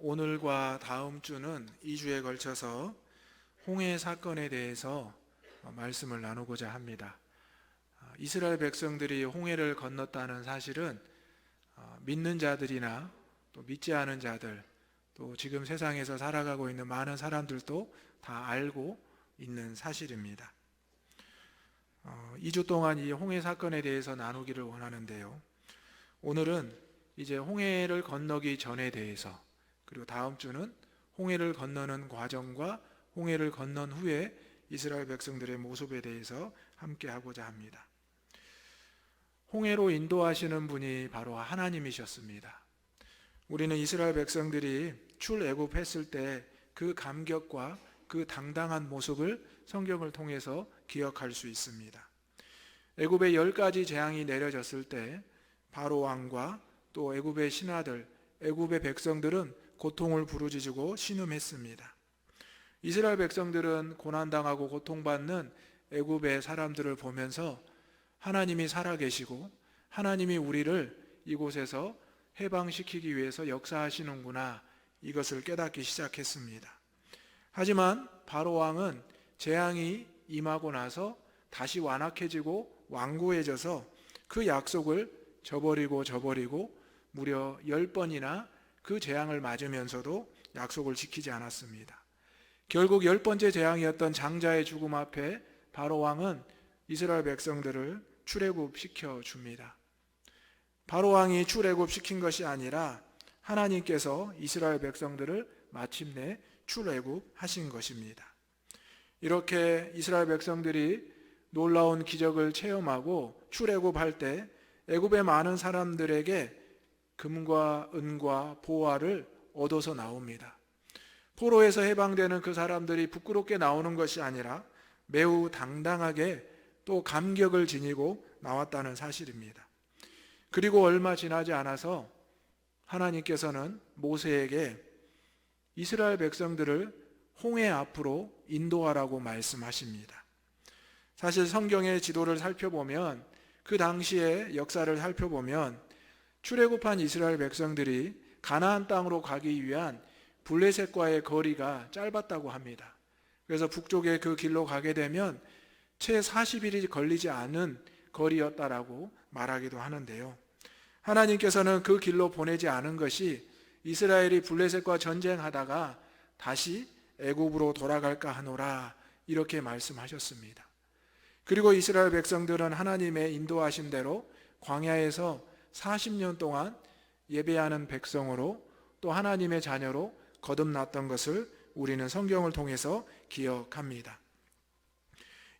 오늘과 다음 주는 2주에 걸쳐서 홍해 사건에 대해서 말씀을 나누고자 합니다. 이스라엘 백성들이 홍해를 건넜다는 사실은 믿는 자들이나 또 믿지 않은 자들, 또 지금 세상에서 살아가고 있는 많은 사람들도 다 알고 있는 사실입니다. 2주 동안 이 홍해 사건에 대해서 나누기를 원하는데요. 오늘은 이제 홍해를 건너기 전에 대해서, 그리고 다음 주는 홍해를 건너는 과정과 홍해를 건넌 후에 이스라엘 백성들의 모습에 대해서 함께 하고자 합니다. 홍해로 인도하시는 분이 바로 하나님이셨습니다. 우리는 이스라엘 백성들이 출애굽했을 때 그 감격과 그 당당한 모습을 성경을 통해서 기억할 수 있습니다. 애굽에 10가지 재앙이 내려졌을 때 바로 왕과 또 애굽의 신하들, 애굽의 백성들은 고통을 부르짖고 신음했습니다. 이스라엘 백성들은 고난당하고 고통받는 애굽의 사람들을 보면서 하나님이 살아계시고 하나님이 우리를 이곳에서 해방시키기 위해서 역사하시는구나, 이것을 깨닫기 시작했습니다. 하지만 바로 왕은 재앙이 임하고 나서 다시 완악해지고 완고해져서 그 약속을 저버리고 무려 10번이나 그 재앙을 맞으면서도 약속을 지키지 않았습니다. 결국 10번째 재앙이었던 장자의 죽음 앞에 바로 왕은 이스라엘 백성들을 출애굽시켜 줍니다. 바로 왕이 출애굽시킨 것이 아니라 하나님께서 이스라엘 백성들을 마침내 출애굽하신 것입니다. 이렇게 이스라엘 백성들이 놀라운 기적을 체험하고 출애굽할 때 애굽의 많은 사람들에게 금과 은과 보화를 얻어서 나옵니다. 포로에서 해방되는 그 사람들이 부끄럽게 나오는 것이 아니라 매우 당당하게 또 감격을 지니고 나왔다는 사실입니다. 그리고 얼마 지나지 않아서 하나님께서는 모세에게 이스라엘 백성들을 홍해 앞으로 인도하라고 말씀하십니다. 사실 성경의 지도를 살펴보면, 그 당시의 역사를 살펴보면 출애굽한 이스라엘 백성들이 가나안 땅으로 가기 위한 블레셋과의 거리가 짧았다고 합니다. 그래서 북쪽의 그 길로 가게 되면 채 40일이 걸리지 않은 거리였다라고 말하기도 하는데요. 하나님께서는 그 길로 보내지 않은 것이 이스라엘이 블레셋과 전쟁하다가 다시 애굽으로 돌아갈까 하노라, 이렇게 말씀하셨습니다. 그리고 이스라엘 백성들은 하나님의 인도하신 대로 광야에서 40년 동안 예배하는 백성으로 또 하나님의 자녀로 거듭났던 것을 우리는 성경을 통해서 기억합니다.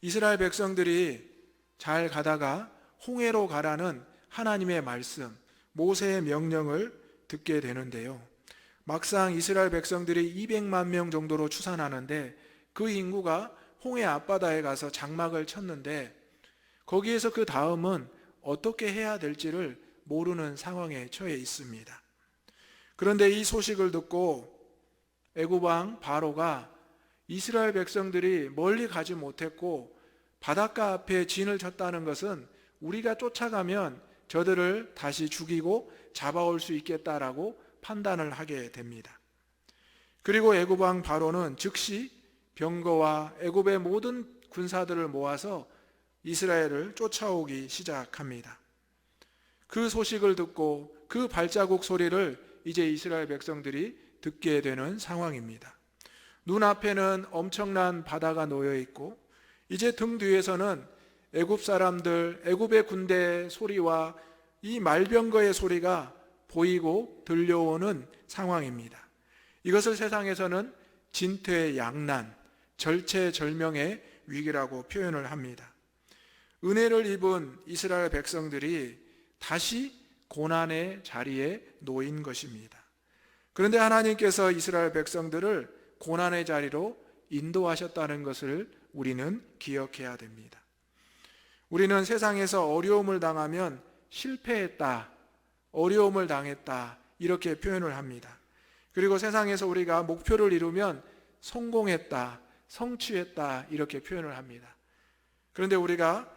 이스라엘 백성들이 잘 가다가 홍해로 가라는 하나님의 말씀, 모세의 명령을 듣게 되는데요. 막상 이스라엘 백성들이 200만 명 정도로 추산하는데 그 인구가 홍해 앞바다에 가서 장막을 쳤는데 거기에서 그 다음은 어떻게 해야 될지를 모르는 상황에 처해 있습니다. 그런데 이 소식을 듣고 애굽 왕 바로가 이스라엘 백성들이 멀리 가지 못했고 바닷가 앞에 진을 쳤다는 것은 우리가 쫓아가면 저들을 다시 죽이고 잡아올 수 있겠다라고 판단을 하게 됩니다. 그리고 애굽 왕 바로는 즉시 병거와 애굽의 모든 군사들을 모아서 이스라엘을 쫓아오기 시작합니다. 그 소식을 듣고 그 발자국 소리를 이제 이스라엘 백성들이 듣게 되는 상황입니다. 눈앞에는 엄청난 바다가 놓여 있고 이제 등 뒤에서는 애굽 사람들, 애굽의 군대의 소리와 이 말병거의 소리가 보이고 들려오는 상황입니다. 이것을 세상에서는 진퇴양난, 절체절명의 위기라고 표현을 합니다. 은혜를 입은 이스라엘 백성들이 다시 고난의 자리에 놓인 것입니다. 그런데 하나님께서 이스라엘 백성들을 고난의 자리로 인도하셨다는 것을 우리는 기억해야 됩니다. 우리는 세상에서 어려움을 당하면 실패했다, 어려움을 당했다, 이렇게 표현을 합니다. 그리고 세상에서 우리가 목표를 이루면 성공했다, 성취했다, 이렇게 표현을 합니다. 그런데 우리가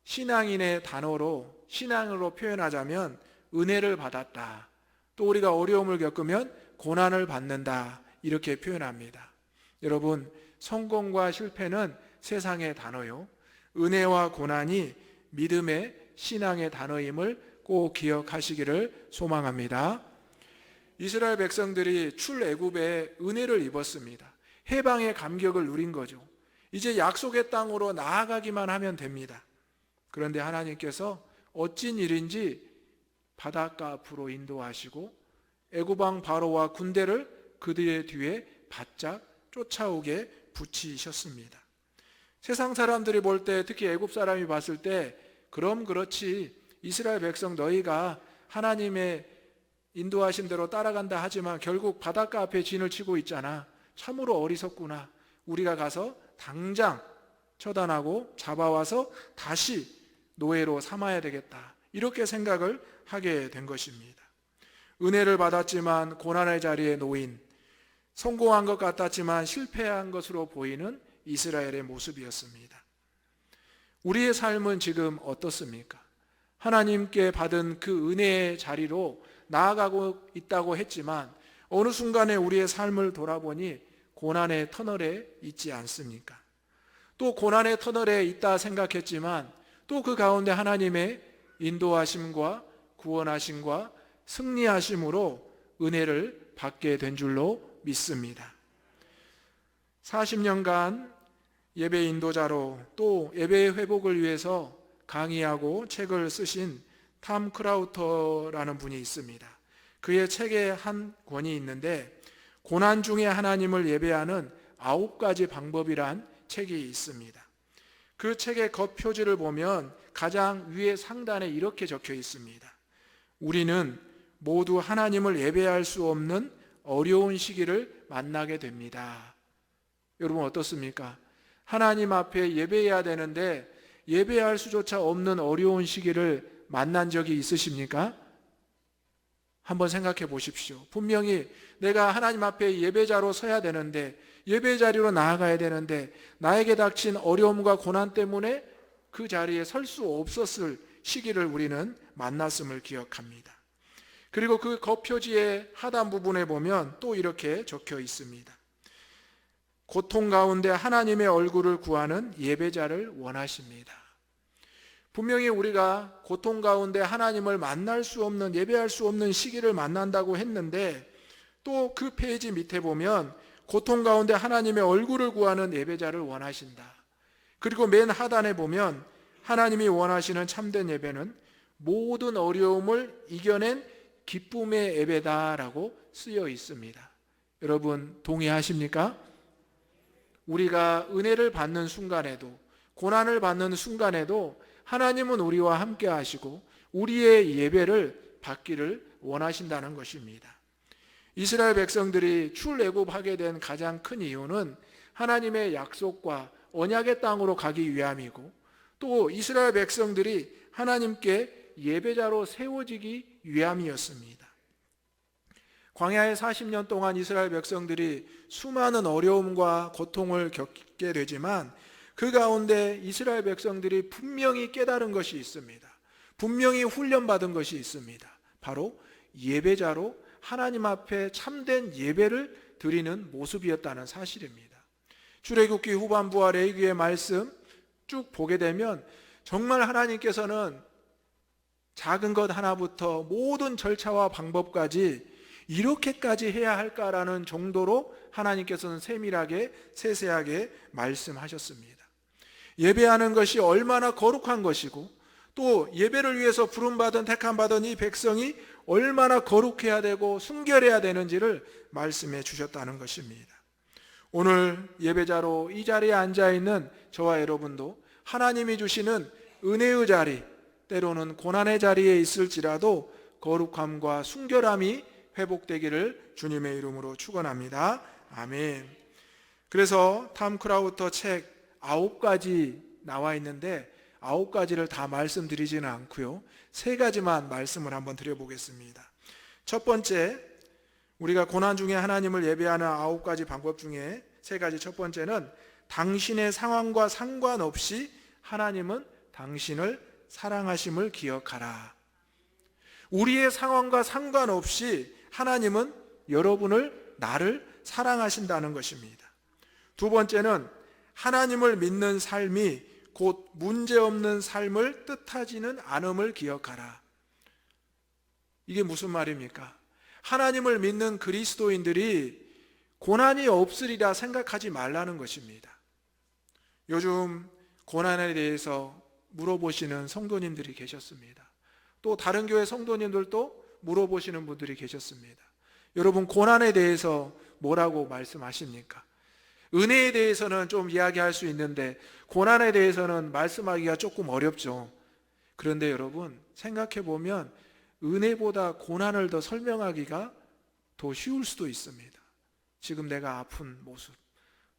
신앙인의 단어로, 신앙으로 표현하자면 은혜를 받았다, 또 우리가 어려움을 겪으면 고난을 받는다, 이렇게 표현합니다. 여러분, 성공과 실패는 세상의 단어요, 은혜와 고난이 믿음의 신앙의 단어임을 꼭 기억하시기를 소망합니다. 이스라엘 백성들이 출애굽에 은혜를 입었습니다. 해방의 감격을 누린 거죠. 이제 약속의 땅으로 나아가기만 하면 됩니다. 그런데 하나님께서 어찐 일인지 바닷가 앞으로 인도하시고 애굽 왕 바로와 군대를 그들의 뒤에 바짝 쫓아오게 붙이셨습니다. 세상 사람들이 볼 때, 특히 애굽 사람이 봤을 때, 그럼 그렇지, 이스라엘 백성 너희가 하나님의 인도하신 대로 따라간다 하지만 결국 바닷가 앞에 진을 치고 있잖아, 참으로 어리석구나, 우리가 가서 당장 처단하고 잡아와서 다시 노예로 삼아야 되겠다, 이렇게 생각을 하게 된 것입니다. 은혜를 받았지만 고난의 자리에 놓인, 성공한 것 같았지만 실패한 것으로 보이는 이스라엘의 모습이었습니다. 우리의 삶은 지금 어떻습니까? 하나님께 받은 그 은혜의 자리로 나아가고 있다고 했지만 어느 순간에 우리의 삶을 돌아보니 고난의 터널에 있지 않습니까? 또 고난의 터널에 있다 생각했지만 또 그 가운데 하나님의 인도하심과 구원하심과 승리하심으로 은혜를 받게 된 줄로 믿습니다. 40년간 예배 인도자로 또 예배의 회복을 위해서 강의하고 책을 쓰신 탐 크라우터라는 분이 있습니다. 그의 책에 한 권이 있는데 고난 중에 하나님을 예배하는 9가지 방법이란 책이 있습니다. 그 책의 겉표지를 보면 가장 위에 상단에 이렇게 적혀 있습니다. 우리는 모두 하나님을 예배할 수 없는 어려운 시기를 만나게 됩니다. 여러분 어떻습니까? 하나님 앞에 예배해야 되는데 예배할 수조차 없는 어려운 시기를 만난 적이 있으십니까? 한번 생각해 보십시오. 분명히 내가 하나님 앞에 예배자로 서야 되는데, 예배 자리로 나아가야 되는데 나에게 닥친 어려움과 고난 때문에 그 자리에 설 수 없었을 시기를 우리는 만났음을 기억합니다. 그리고 그 겉표지의 하단 부분에 보면 또 이렇게 적혀 있습니다. 고통 가운데 하나님의 얼굴을 구하는 예배자를 원하십니다. 분명히 우리가 고통 가운데 하나님을 만날 수 없는, 예배할 수 없는 시기를 만난다고 했는데 또 그 페이지 밑에 보면 고통 가운데 하나님의 얼굴을 구하는 예배자를 원하신다. 그리고 맨 하단에 보면 하나님이 원하시는 참된 예배는 모든 어려움을 이겨낸 기쁨의 예배다라고 쓰여 있습니다. 여러분 동의하십니까? 우리가 은혜를 받는 순간에도, 고난을 받는 순간에도 하나님은 우리와 함께 하시고 우리의 예배를 받기를 원하신다는 것입니다. 이스라엘 백성들이 출애굽하게 된 가장 큰 이유는 하나님의 약속과 언약의 땅으로 가기 위함이고 또 이스라엘 백성들이 하나님께 예배자로 세워지기 위함이었습니다. 광야의 40년 동안 이스라엘 백성들이 수많은 어려움과 고통을 겪게 되지만 그 가운데 이스라엘 백성들이 분명히 깨달은 것이 있습니다. 분명히 훈련받은 것이 있습니다. 바로 예배자로 하나님 앞에 참된 예배를 드리는 모습이었다는 사실입니다. 출애굽기 후반부와 레위기의 말씀 쭉 보게 되면 정말 하나님께서는 작은 것 하나부터 모든 절차와 방법까지 이렇게까지 해야 할까라는 정도로 하나님께서는 세밀하게 세세하게 말씀하셨습니다. 예배하는 것이 얼마나 거룩한 것이고 또 예배를 위해서 부름받은 택함받은 이 백성이 얼마나 거룩해야 되고 순결해야 되는지를 말씀해 주셨다는 것입니다. 오늘 예배자로 이 자리에 앉아있는 저와 여러분도 하나님이 주시는 은혜의 자리, 때로는 고난의 자리에 있을지라도 거룩함과 순결함이 회복되기를 주님의 이름으로 축원합니다. 아멘. 그래서 탐 크라우터 책 9가지 나와 있는데 9가지를 다 말씀드리지는 않고요, 3가지만 말씀을 한번 드려보겠습니다. 첫 번째, 우리가 고난 중에 하나님을 예배하는 9가지 방법 중에 3가지. 첫 번째는 당신의 상황과 상관없이 하나님은 당신을 사랑하심을 기억하라. 우리의 상황과 상관없이 하나님은 여러분을, 나를 사랑하신다는 것입니다. 두 번째는 하나님을 믿는 삶이 곧 문제없는 삶을 뜻하지는 않음을 기억하라. 이게 무슨 말입니까? 하나님을 믿는 그리스도인들이 고난이 없으리라 생각하지 말라는 것입니다. 요즘 고난에 대해서 물어보시는 성도님들이 계셨습니다. 또 다른 교회 성도님들도 물어보시는 분들이 계셨습니다. 여러분, 고난에 대해서 뭐라고 말씀하십니까? 은혜에 대해서는 좀 이야기할 수 있는데 고난에 대해서는 말씀하기가 조금 어렵죠. 그런데 여러분, 생각해 보면 은혜보다 고난을 더 설명하기가 더 쉬울 수도 있습니다. 지금 내가 아픈 모습,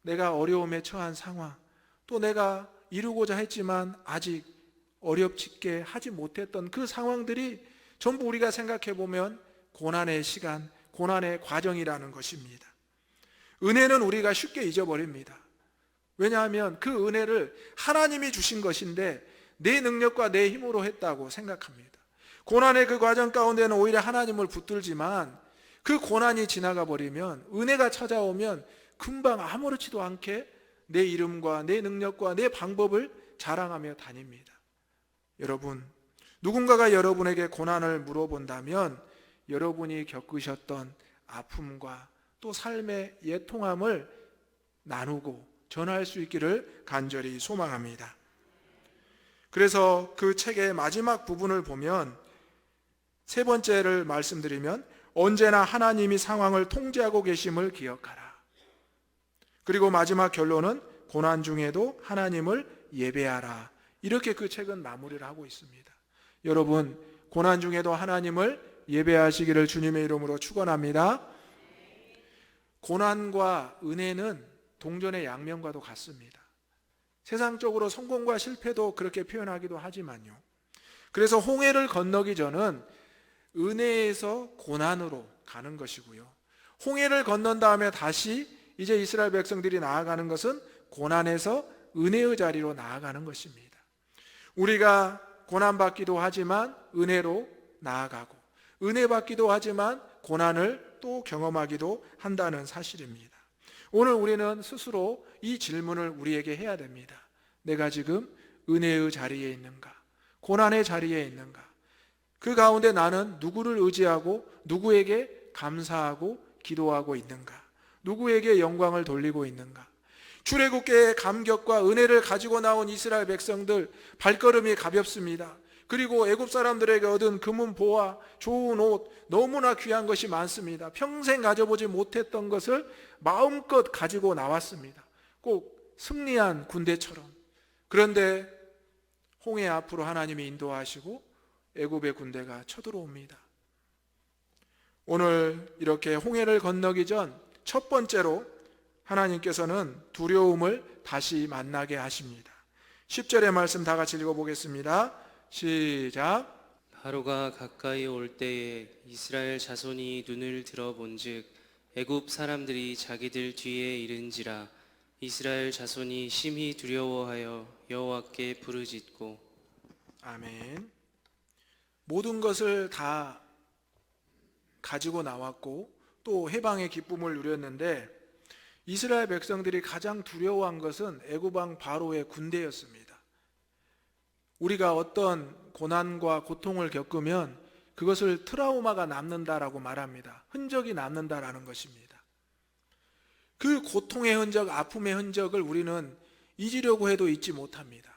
내가 어려움에 처한 상황, 또 내가 이루고자 했지만 아직 어렵게 하지 못했던 그 상황들이 전부 우리가 생각해 보면 고난의 시간, 고난의 과정이라는 것입니다. 은혜는 우리가 쉽게 잊어버립니다. 왜냐하면 그 은혜를 하나님이 주신 것인데 내 능력과 내 힘으로 했다고 생각합니다. 고난의 그 과정 가운데는 오히려 하나님을 붙들지만 그 고난이 지나가 버리면, 은혜가 찾아오면 금방 아무렇지도 않게 내 이름과 내 능력과 내 방법을 자랑하며 다닙니다. 여러분, 누군가가 여러분에게 고난을 물어본다면 여러분이 겪으셨던 아픔과 또 삶의 애통함을 나누고 전할 수 있기를 간절히 소망합니다. 그래서 그 책의 마지막 부분을 보면 세 번째를 말씀드리면 언제나 하나님이 상황을 통제하고 계심을 기억하라. 그리고 마지막 결론은 고난 중에도 하나님을 예배하라. 이렇게 그 책은 마무리를 하고 있습니다. 여러분, 고난 중에도 하나님을 예배하시기를 주님의 이름으로 축원합니다. 고난과 은혜는 동전의 양면과도 같습니다. 세상적으로 성공과 실패도 그렇게 표현하기도 하지만요. 그래서 홍해를 건너기 전은 은혜에서 고난으로 가는 것이고요. 홍해를 건넌 다음에 다시 이제 이스라엘 백성들이 나아가는 것은 고난에서 은혜의 자리로 나아가는 것입니다. 우리가 고난받기도 하지만 은혜로 나아가고, 은혜 받기도 하지만 고난을 또 경험하기도 한다는 사실입니다. 오늘 우리는 스스로 이 질문을 우리에게 해야 됩니다. 내가 지금 은혜의 자리에 있는가? 고난의 자리에 있는가? 그 가운데 나는 누구를 의지하고 누구에게 감사하고 기도하고 있는가? 누구에게 영광을 돌리고 있는가? 출애굽계의 감격과 은혜를 가지고 나온 이스라엘 백성들, 발걸음이 가볍습니다. 그리고 애굽 사람들에게 얻은 금은 보화, 좋은 옷, 너무나 귀한 것이 많습니다. 평생 가져보지 못했던 것을 마음껏 가지고 나왔습니다. 꼭 승리한 군대처럼. 그런데 홍해 앞으로 하나님이 인도하시고 애굽의 군대가 쳐들어옵니다. 오늘 이렇게 홍해를 건너기 전 첫 번째로 하나님께서는 두려움을 다시 만나게 하십니다. 10절의 말씀 다 같이 읽어보겠습니다. 시작. 바로가 가까이 올 때에 이스라엘 자손이 눈을 들어본즉 애굽 사람들이 자기들 뒤에 이른지라. 이스라엘 자손이 심히 두려워하여 여호와께 부르짖고. 아멘. 모든 것을 다 가지고 나왔고 또 해방의 기쁨을 누렸는데 이스라엘 백성들이 가장 두려워한 것은 애굽 왕 바로의 군대였습니다. 우리가 어떤 고난과 고통을 겪으면 그것을 트라우마가 남는다라고 말합니다. 흔적이 남는다라는 것입니다. 그 고통의 흔적, 아픔의 흔적을 우리는 잊으려고 해도 잊지 못합니다.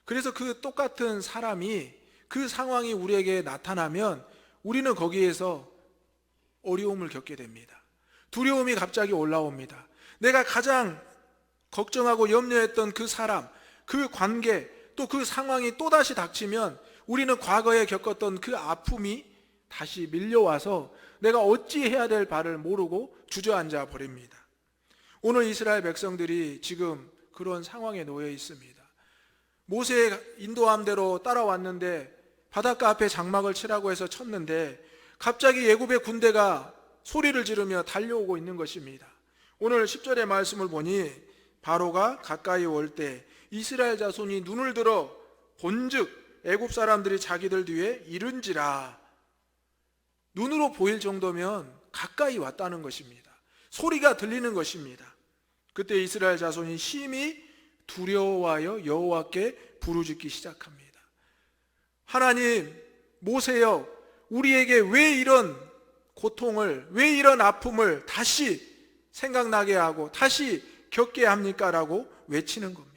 그래서 그 똑같은 사람이, 그 상황이 우리에게 나타나면 우리는 거기에서 어려움을 겪게 됩니다. 두려움이 갑자기 올라옵니다. 내가 가장 걱정하고 염려했던 그 사람, 그 관계, 또 그 상황이 또다시 닥치면 우리는 과거에 겪었던 그 아픔이 다시 밀려와서 내가 어찌해야 될 바를 모르고 주저앉아 버립니다. 오늘 이스라엘 백성들이 지금 그런 상황에 놓여 있습니다. 모세의 인도함대로 따라왔는데 바닷가 앞에 장막을 치라고 해서 쳤는데 갑자기 애굽의 군대가 소리를 지르며 달려오고 있는 것입니다. 오늘 10절의 말씀을 보니 바로가 가까이 올 때 이스라엘 자손이 눈을 들어 본즉 애굽 사람들이 자기들 뒤에 이른지라. 눈으로 보일 정도면 가까이 왔다는 것입니다. 소리가 들리는 것입니다. 그때 이스라엘 자손이 심히 두려워하여 여호와께 부르짖기 시작합니다. 하나님, 모세여, 우리에게 왜 이런 고통을, 왜 이런 아픔을 다시 생각나게 하고 다시 겪게 합니까? 라고 외치는 겁니다.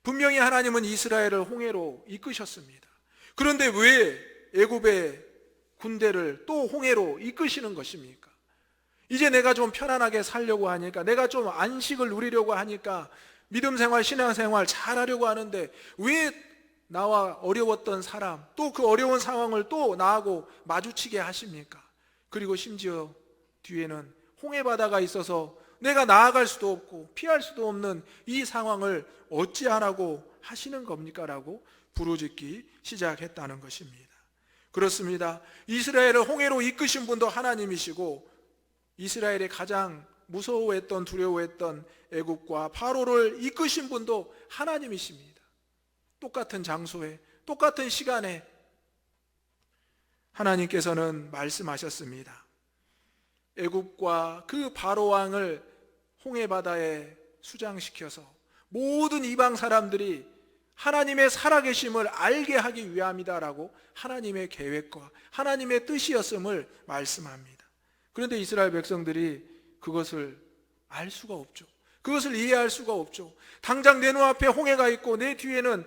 분명히 하나님은 이스라엘을 홍해로 이끄셨습니다. 그런데 왜 애굽의 군대를 또 홍해로 이끄시는 것입니까? 이제 내가 좀 편안하게 살려고 하니까, 내가 좀 안식을 누리려고 하니까, 믿음 생활, 신앙 생활 잘하려고 하는데 왜 나와 어려웠던 사람, 또 그 어려운 상황을 또 나하고 마주치게 하십니까? 그리고 심지어 뒤에는 홍해 바다가 있어서 내가 나아갈 수도 없고 피할 수도 없는 이 상황을 어찌하라고 하시는 겁니까? 라고 부르짖기 시작했다는 것입니다. 그렇습니다. 이스라엘을 홍해로 이끄신 분도 하나님이시고, 이스라엘이 가장 무서워했던, 두려워했던 애굽과 바로를 이끄신 분도 하나님이십니다. 똑같은 장소에, 똑같은 시간에 하나님께서는 말씀하셨습니다. 애굽과 그 바로 왕을 홍해 바다에 수장시켜서 모든 이방 사람들이 하나님의 살아계심을 알게 하기 위함이다라고 하나님의 계획과 하나님의 뜻이었음을 말씀합니다. 그런데 이스라엘 백성들이 그것을 알 수가 없죠. 그것을 이해할 수가 없죠. 당장 내 눈앞에 홍해가 있고 내 뒤에는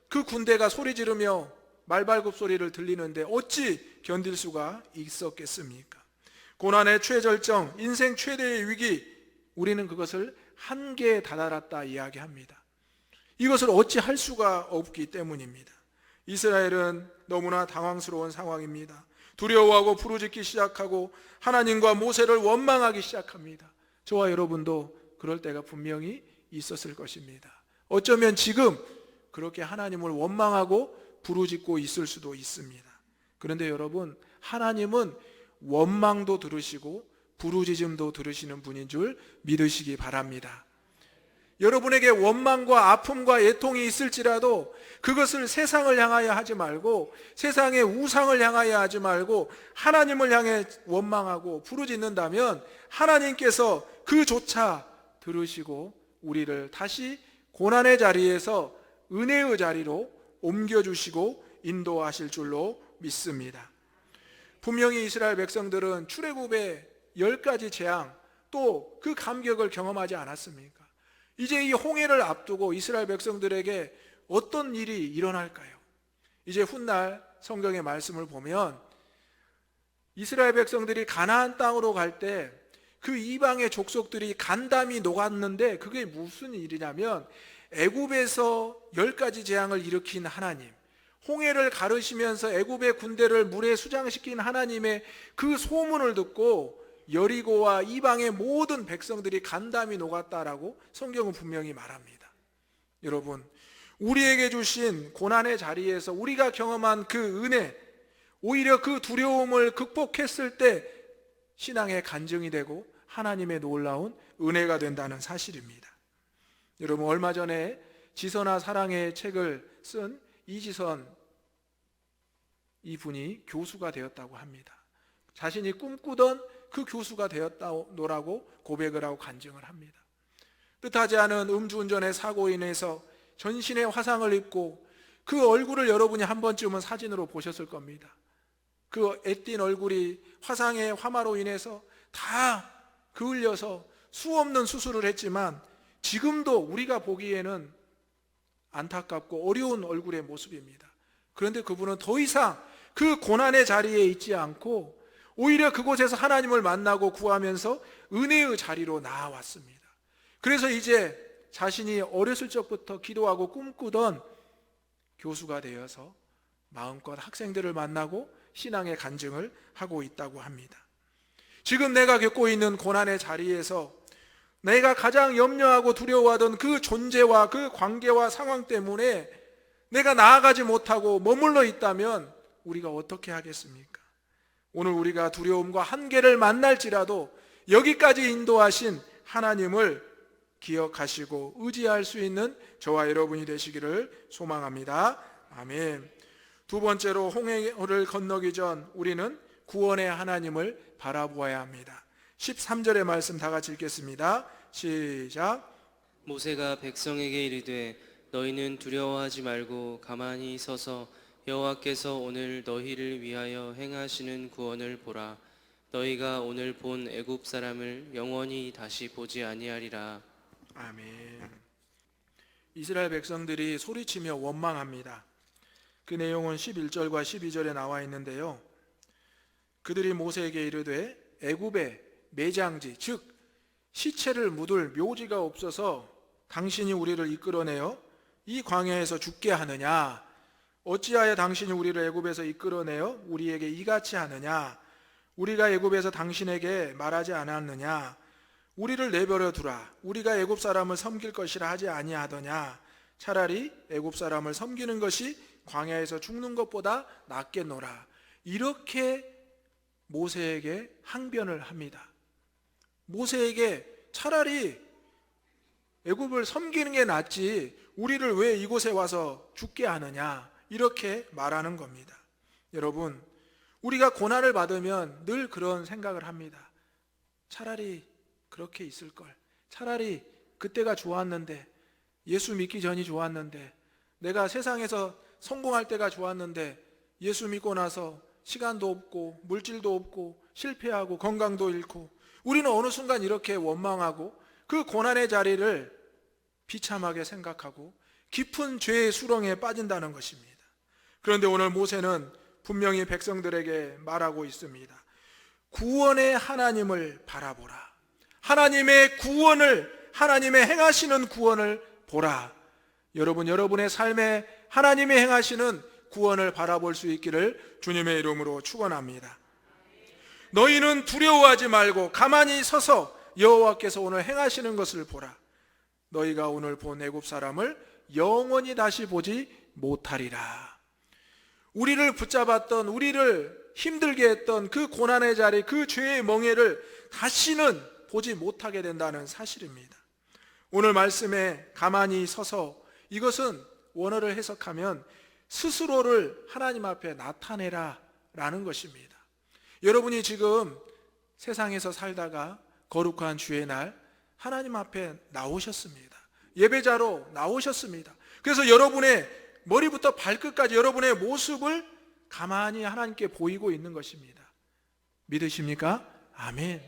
그 군대가 소리 지르며 말발굽 소리를 들리는데 어찌 견딜 수가 있었겠습니까? 고난의 최절정, 인생 최대의 위기, 우리는 그것을 한계에 다다랐다 이야기합니다. 이것을 어찌 할 수가 없기 때문입니다. 이스라엘은 너무나 당황스러운 상황입니다. 두려워하고 부르짖기 시작하고 하나님과 모세를 원망하기 시작합니다. 저와 여러분도 그럴 때가 분명히 있었을 것입니다. 어쩌면 지금 그렇게 하나님을 원망하고 부르짖고 있을 수도 있습니다. 그런데 여러분, 하나님은 원망도 들으시고 부르짖음도 들으시는 분인 줄 믿으시기 바랍니다. 여러분에게 원망과 아픔과 애통이 있을지라도 그것을 세상을 향하여 하지 말고, 세상의 우상을 향하여 하지 말고 하나님을 향해 원망하고 부르짖는다면 하나님께서 그조차 들으시고 우리를 다시 고난의 자리에서 은혜의 자리로 옮겨주시고 인도하실 줄로 믿습니다. 분명히 이스라엘 백성들은 출애굽의 10가지 재앙, 또 그 감격을 경험하지 않았습니까? 이제 이 홍해를 앞두고 이스라엘 백성들에게 어떤 일이 일어날까요? 이제 훗날 성경의 말씀을 보면 이스라엘 백성들이 가나안 땅으로 갈 때 그 이방의 족속들이 간담이 녹았는데, 그게 무슨 일이냐면 애굽에서 10가지 재앙을 일으킨 하나님, 홍해를 가르시면서 애굽의 군대를 물에 수장시킨 하나님의 그 소문을 듣고 여리고와 이방의 모든 백성들이 간담이 녹았다라고 성경은 분명히 말합니다. 여러분, 우리에게 주신 고난의 자리에서 우리가 경험한 그 은혜, 오히려 그 두려움을 극복했을 때 신앙의 간증이 되고 하나님의 놀라운 은혜가 된다는 사실입니다. 여러분, 얼마 전에 지선아 사랑의 책을 쓴 이지선 이분이 교수가 되었다고 합니다. 자신이 꿈꾸던 그 교수가 되었다노라고 고백을 하고 간증을 합니다. 뜻하지 않은 음주운전의 사고로 인해서 전신에 화상을 입고 그 얼굴을 여러분이 한 번쯤은 사진으로 보셨을 겁니다. 그 애띤 얼굴이 화상의 화마로 인해서 다 그을려서 수없는 수술을 했지만 지금도 우리가 보기에는 안타깝고 어려운 얼굴의 모습입니다. 그런데 그분은 더 이상 그 고난의 자리에 있지 않고 오히려 그곳에서 하나님을 만나고 구하면서 은혜의 자리로 나아왔습니다. 그래서 이제 자신이 어렸을 적부터 기도하고 꿈꾸던 교수가 되어서 마음껏 학생들을 만나고 신앙의 간증을 하고 있다고 합니다. 지금 내가 겪고 있는 고난의 자리에서 내가 가장 염려하고 두려워하던 그 존재와 그 관계와 상황 때문에 내가 나아가지 못하고 머물러 있다면 우리가 어떻게 하겠습니까? 오늘 우리가 두려움과 한계를 만날지라도 여기까지 인도하신 하나님을 기억하시고 의지할 수 있는 저와 여러분이 되시기를 소망합니다. 아멘. 두 번째로 홍해를 건너기 전 우리는 구원의 하나님을 바라보아야 합니다. 13절의 말씀 다 같이 읽겠습니다. 시작. 모세가 백성에게 이르되 너희는 두려워하지 말고 가만히 서서 여호와께서 오늘 너희를 위하여 행하시는 구원을 보라. 너희가 오늘 본 애굽 사람을 영원히 다시 보지 아니하리라. 아멘. 이스라엘 백성들이 소리치며 원망합니다. 그 내용은 11절과 12절에 나와 있는데요. 그들이 모세에게 이르되 애굽의 매장지, 즉 시체를 묻을 묘지가 없어서 당신이 우리를 이끌어내어 이 광야에서 죽게 하느냐? 어찌하여 당신이 우리를 애굽에서 이끌어내어 우리에게 이같이 하느냐? 우리가 애굽에서 당신에게 말하지 않았느냐? 우리를 내버려 두라. 우리가 애굽 사람을 섬길 것이라 하지 아니하더냐? 차라리 애굽 사람을 섬기는 것이 광야에서 죽는 것보다 낫겠노라. 이렇게 모세에게 항변을 합니다. 모세에게 차라리 애굽을 섬기는 게 낫지 우리를 왜 이곳에 와서 죽게 하느냐, 이렇게 말하는 겁니다. 여러분, 우리가 고난을 받으면 늘 그런 생각을 합니다. 차라리 그렇게 있을 걸, 차라리 그때가 좋았는데, 예수 믿기 전이 좋았는데, 내가 세상에서 성공할 때가 좋았는데 예수 믿고 나서 시간도 없고 물질도 없고 실패하고 건강도 잃고, 우리는 어느 순간 이렇게 원망하고 그 고난의 자리를 비참하게 생각하고 깊은 죄의 수렁에 빠진다는 것입니다. 그런데 오늘 모세는 분명히 백성들에게 말하고 있습니다. 구원의 하나님을 바라보라. 하나님의 구원을, 하나님의 행하시는 구원을 보라. 여러분, 여러분의 삶에 하나님이 행하시는 구원을 바라볼 수 있기를 주님의 이름으로 축원합니다. 너희는 두려워하지 말고 가만히 서서 여호와께서 오늘 행하시는 것을 보라. 너희가 오늘 본 애굽 사람을 영원히 다시 보지 못하리라. 우리를 붙잡았던, 우리를 힘들게 했던 그 고난의 자리, 그 죄의 멍에를 다시는 보지 못하게 된다는 사실입니다. 오늘 말씀에 가만히 서서, 이것은 원어를 해석하면 스스로를 하나님 앞에 나타내라 라는 것입니다. 여러분이 지금 세상에서 살다가 거룩한 주의 날 하나님 앞에 나오셨습니다. 예배자로 나오셨습니다. 그래서 여러분의 머리부터 발끝까지 여러분의 모습을 가만히 하나님께 보이고 있는 것입니다. 믿으십니까? 아멘.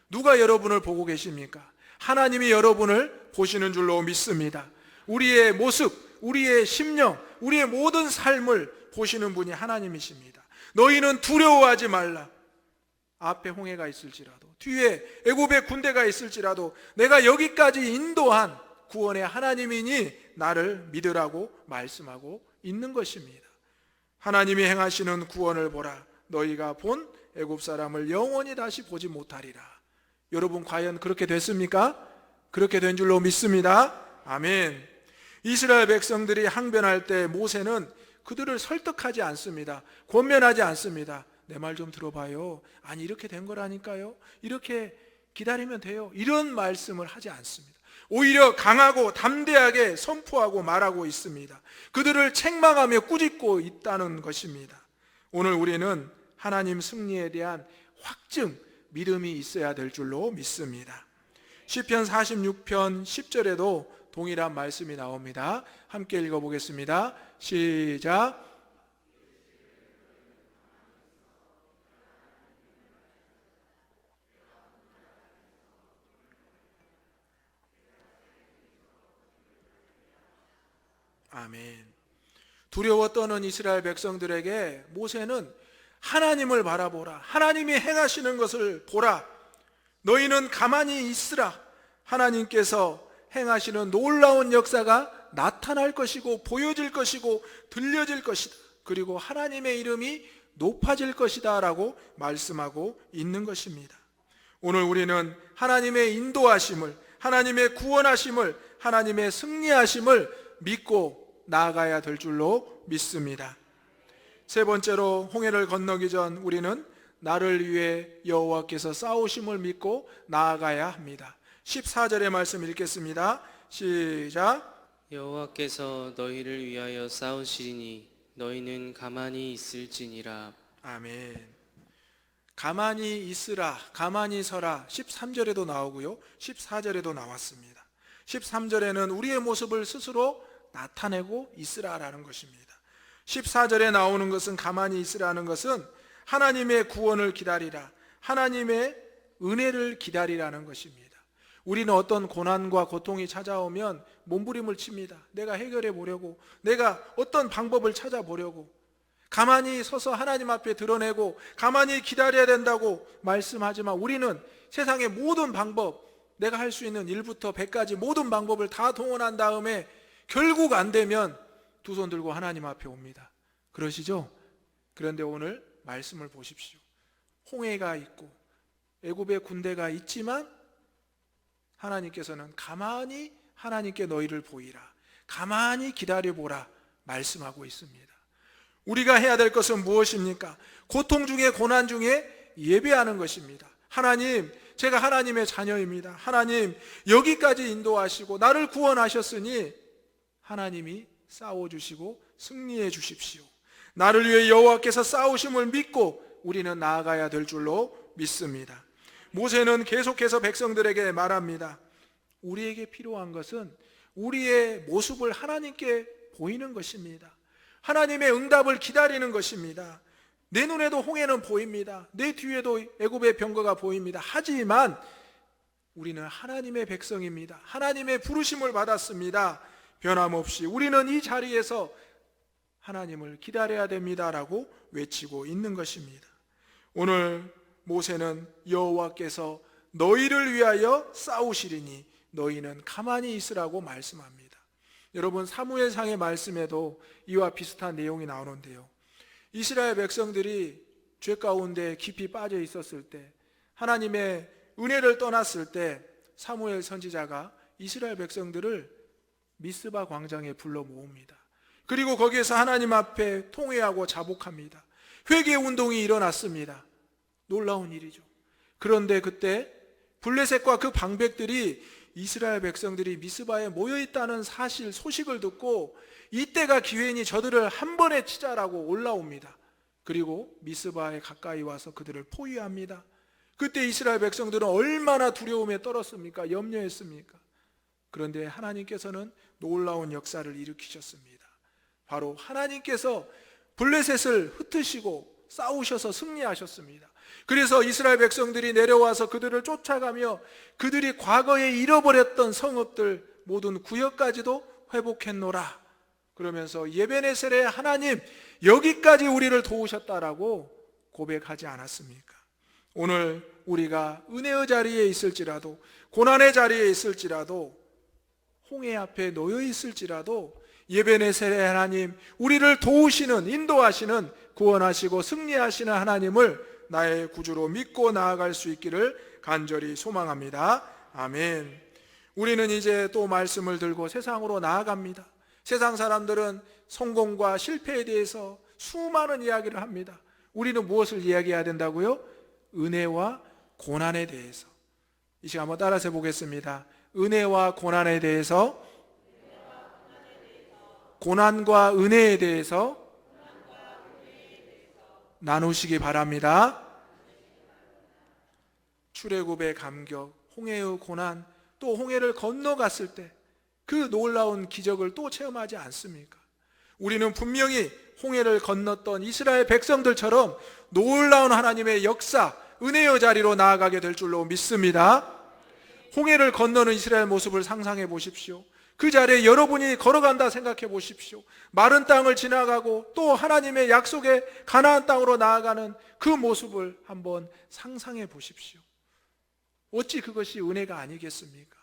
누가 여러분을 보고 계십니까? 하나님이 여러분을 보시는 줄로 믿습니다. 우리의 모습, 우리의 심령, 우리의 모든 삶을 보시는 분이 하나님이십니다. 너희는 두려워하지 말라. 앞에 홍해가 있을지라도, 뒤에 애굽의 군대가 있을지라도 내가 여기까지 인도한 구원의 하나님이니 나를 믿으라고 말씀하고 있는 것입니다. 하나님이 행하시는 구원을 보라. 너희가 본 애굽 사람을 영원히 다시 보지 못하리라. 여러분, 과연 그렇게 됐습니까? 그렇게 된 줄로 믿습니다. 아멘. 이스라엘 백성들이 항변할 때 모세는 그들을 설득하지 않습니다. 권면하지 않습니다. 내 말 좀 들어봐요. 아니, 이렇게 된 거라니까요. 이렇게 기다리면 돼요. 이런 말씀을 하지 않습니다. 오히려 강하고 담대하게 선포하고 말하고 있습니다. 그들을 책망하며 꾸짖고 있다는 것입니다. 오늘 우리는 하나님 승리에 대한 확증, 믿음이 있어야 될 줄로 믿습니다. 시편 46편 10절에도 동일한 말씀이 나옵니다. 함께 읽어보겠습니다. 시작. 아멘. 두려워 떠는 이스라엘 백성들에게 모세는 하나님을 바라보라. 하나님이 행하시는 것을 보라. 너희는 가만히 있으라. 하나님께서 행하시는 놀라운 역사가 나타날 것이고 보여질 것이고 들려질 것이다. 그리고 하나님의 이름이 높아질 것이다 라고 말씀하고 있는 것입니다. 오늘 우리는 하나님의 인도하심을, 하나님의 구원하심을, 하나님의 승리하심을 믿고 나아가야 될 줄로 믿습니다. 세 번째로, 홍해를 건너기 전 우리는 나를 위해 여호와께서 싸우심을 믿고 나아가야 합니다. 14절의 말씀 읽겠습니다. 시작. 여호와께서 너희를 위하여 싸우시리니 너희는 가만히 있을지니라. 아멘. 가만히 있으라, 가만히 서라 13절에도 나오고요 14절에도 나왔습니다. 13절에는 우리의 모습을 스스로 나타내고 있으라라는 것입니다. 14절에 나오는 것은 가만히 있으라는 것은 하나님의 구원을 기다리라, 하나님의 은혜를 기다리라는 것입니다. 우리는 어떤 고난과 고통이 찾아오면 몸부림을 칩니다. 내가 해결해 보려고, 내가 어떤 방법을 찾아보려고, 가만히 서서 하나님 앞에 드러내고 가만히 기다려야 된다고 말씀하지만 우리는 세상의 모든 방법, 내가 할 수 있는 1부터 100까지 모든 방법을 다 동원한 다음에 결국 안 되면 두 손 들고 하나님 앞에 옵니다. 그러시죠? 그런데 오늘 말씀을 보십시오. 홍해가 있고 애굽의 군대가 있지만 하나님께서는 가만히 하나님께 너희를 보이라, 가만히 기다려보라 말씀하고 있습니다. 우리가 해야 될 것은 무엇입니까? 고통 중에 고난 중에 예배하는 것입니다. 하나님, 제가 하나님의 자녀입니다. 하나님, 여기까지 인도하시고 나를 구원하셨으니 하나님이 싸워주시고 승리해 주십시오. 나를 위해 여호와께서 싸우심을 믿고 우리는 나아가야 될 줄로 믿습니다. 모세는 계속해서 백성들에게 말합니다. 우리에게 필요한 것은 우리의 모습을 하나님께 보이는 것입니다. 하나님의 응답을 기다리는 것입니다. 내 눈에도 홍해는 보입니다. 내 뒤에도 애굽의 병거가 보입니다. 하지만 우리는 하나님의 백성입니다. 하나님의 부르심을 받았습니다. 변함없이 우리는 이 자리에서 하나님을 기다려야 됩니다라고 외치고 있는 것입니다. 오늘 모세는 여호와께서 너희를 위하여 싸우시리니 너희는 가만히 있으라고 말씀합니다. 여러분, 사무엘상의 말씀에도 이와 비슷한 내용이 나오는데요, 이스라엘 백성들이 죄 가운데 깊이 빠져 있었을 때, 하나님의 은혜를 떠났을 때 사무엘 선지자가 이스라엘 백성들을 미스바 광장에 불러 모읍니다. 그리고 거기에서 하나님 앞에 통회하고 자복합니다. 회개 운동이 일어났습니다. 놀라운 일이죠. 그런데 그때 블레셋과 그 방백들이 이스라엘 백성들이 미스바에 모여있다는 소식을 듣고 이때가 기회니 저들을 한 번에 치자라고 올라옵니다. 그리고 미스바에 가까이 와서 그들을 포위합니다. 그때 이스라엘 백성들은 얼마나 두려움에 떨었습니까? 염려했습니까? 그런데 하나님께서는 놀라운 역사를 일으키셨습니다. 바로 하나님께서 블레셋을 흩으시고 싸우셔서 승리하셨습니다. 그래서 이스라엘 백성들이 내려와서 그들을 쫓아가며 그들이 과거에 잃어버렸던 성읍들 모든 구역까지도 회복했노라. 그러면서 예베네셀의 하나님, 여기까지 우리를 도우셨다라고 고백하지 않았습니까? 오늘 우리가 은혜의 자리에 있을지라도, 고난의 자리에 있을지라도, 홍해 앞에 놓여 있을지라도 예베네셀의 하나님, 우리를 도우시는, 인도하시는, 구원하시고 승리하시는 하나님을 나의 구주로 믿고 나아갈 수 있기를 간절히 소망합니다. 아멘. 우리는 이제 또 말씀을 들고 세상으로 나아갑니다. 세상 사람들은 성공과 실패에 대해서 수많은 이야기를 합니다. 우리는 무엇을 이야기해야 된다고요? 은혜와 고난에 대해서. 이 시간 한번 따라서 해보겠습니다. 은혜와 고난에 대해서, 고난과 은혜에 대해서 나누시기 바랍니다. 출애굽의 감격, 홍해의 고난, 또 홍해를 건너갔을 때 그 놀라운 기적을 또 체험하지 않습니까? 우리는 분명히 홍해를 건넜던 이스라엘 백성들처럼 놀라운 하나님의 역사, 은혜의 자리로 나아가게 될 줄로 믿습니다. 홍해를 건너는 이스라엘 모습을 상상해 보십시오. 그 자리에 여러분이 걸어간다 생각해 보십시오. 마른 땅을 지나가고 또 하나님의 약속의 가나안 땅으로 나아가는 그 모습을 한번 상상해 보십시오. 어찌 그것이 은혜가 아니겠습니까?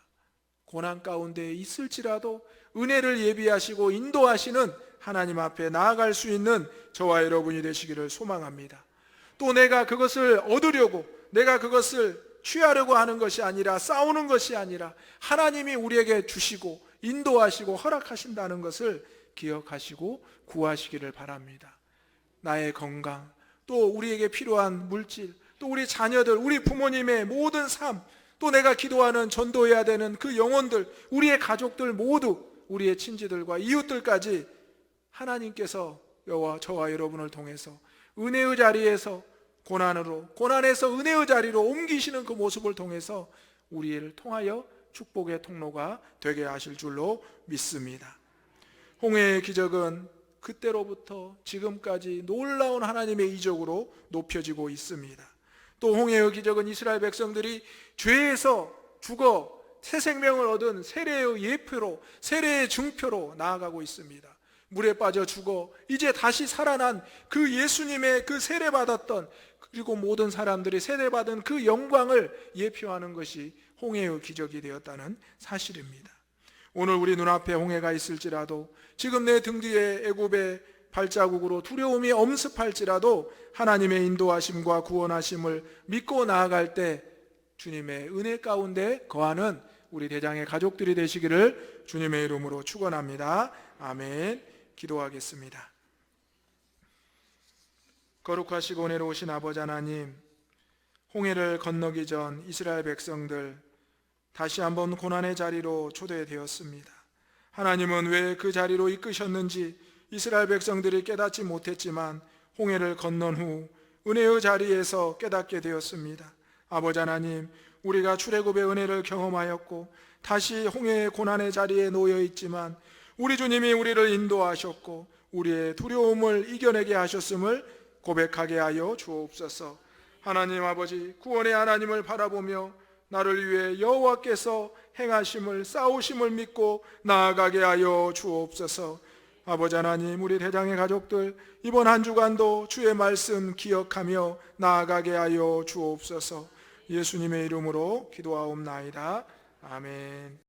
고난 가운데 있을지라도 은혜를 예비하시고 인도하시는 하나님 앞에 나아갈 수 있는 저와 여러분이 되시기를 소망합니다. 또 내가 그것을 얻으려고, 내가 그것을 취하려고 하는 것이 아니라, 싸우는 것이 아니라 하나님이 우리에게 주시고 인도하시고 허락하신다는 것을 기억하시고 구하시기를 바랍니다. 나의 건강, 또 우리에게 필요한 물질, 또 우리 자녀들, 우리 부모님의 모든 삶, 또 내가 기도하는, 전도해야 되는 그 영혼들, 우리의 가족들 모두, 우리의 친지들과 이웃들까지 하나님께서 저와 여러분을 통해서 은혜의 자리에서 고난으로, 고난에서 은혜의 자리로 옮기시는 그 모습을 통해서 우리를 통하여 축복의 통로가 되게 하실 줄로 믿습니다. 홍해의 기적은 그때로부터 지금까지 놀라운 하나님의 이적으로 높여지고 있습니다. 또 홍해의 기적은 이스라엘 백성들이 죄에서 죽어 새 생명을 얻은 세례의 예표로, 세례의 증표로 나아가고 있습니다. 물에 빠져 죽어 이제 다시 살아난 그 예수님의 그 세례받았던, 그리고 모든 사람들이 세례받은 그 영광을 예표하는 것이 홍해의 기적이 되었다는 사실입니다. 오늘 우리 눈앞에 홍해가 있을지라도, 지금 내 등 뒤에 애굽의 발자국으로 두려움이 엄습할지라도 하나님의 인도하심과 구원하심을 믿고 나아갈 때 주님의 은혜 가운데 거하는 우리 대장의 가족들이 되시기를 주님의 이름으로 축원합니다. 아멘. 기도하겠습니다. 거룩하시고 은혜로우신 아버지 하나님, 홍해를 건너기 전 이스라엘 백성들 다시 한번 고난의 자리로 초대되었습니다. 하나님은 왜 그 자리로 이끄셨는지 이스라엘 백성들이 깨닫지 못했지만 홍해를 건넌 후 은혜의 자리에서 깨닫게 되었습니다. 아버지 하나님, 우리가 출애굽의 은혜를 경험하였고 다시 홍해의 고난의 자리에 놓여 있지만 우리 주님이 우리를 인도하셨고 우리의 두려움을 이겨내게 하셨음을 고백하게 하여 주옵소서. 하나님 아버지, 구원의 하나님을 바라보며 나를 위해 여호와께서 행하심을, 싸우심을 믿고 나아가게 하여 주옵소서. 아버지 하나님, 우리 대장의 가족들 이번 한 주간도 주의 말씀 기억하며 나아가게 하여 주옵소서. 예수님의 이름으로 기도하옵나이다. 아멘.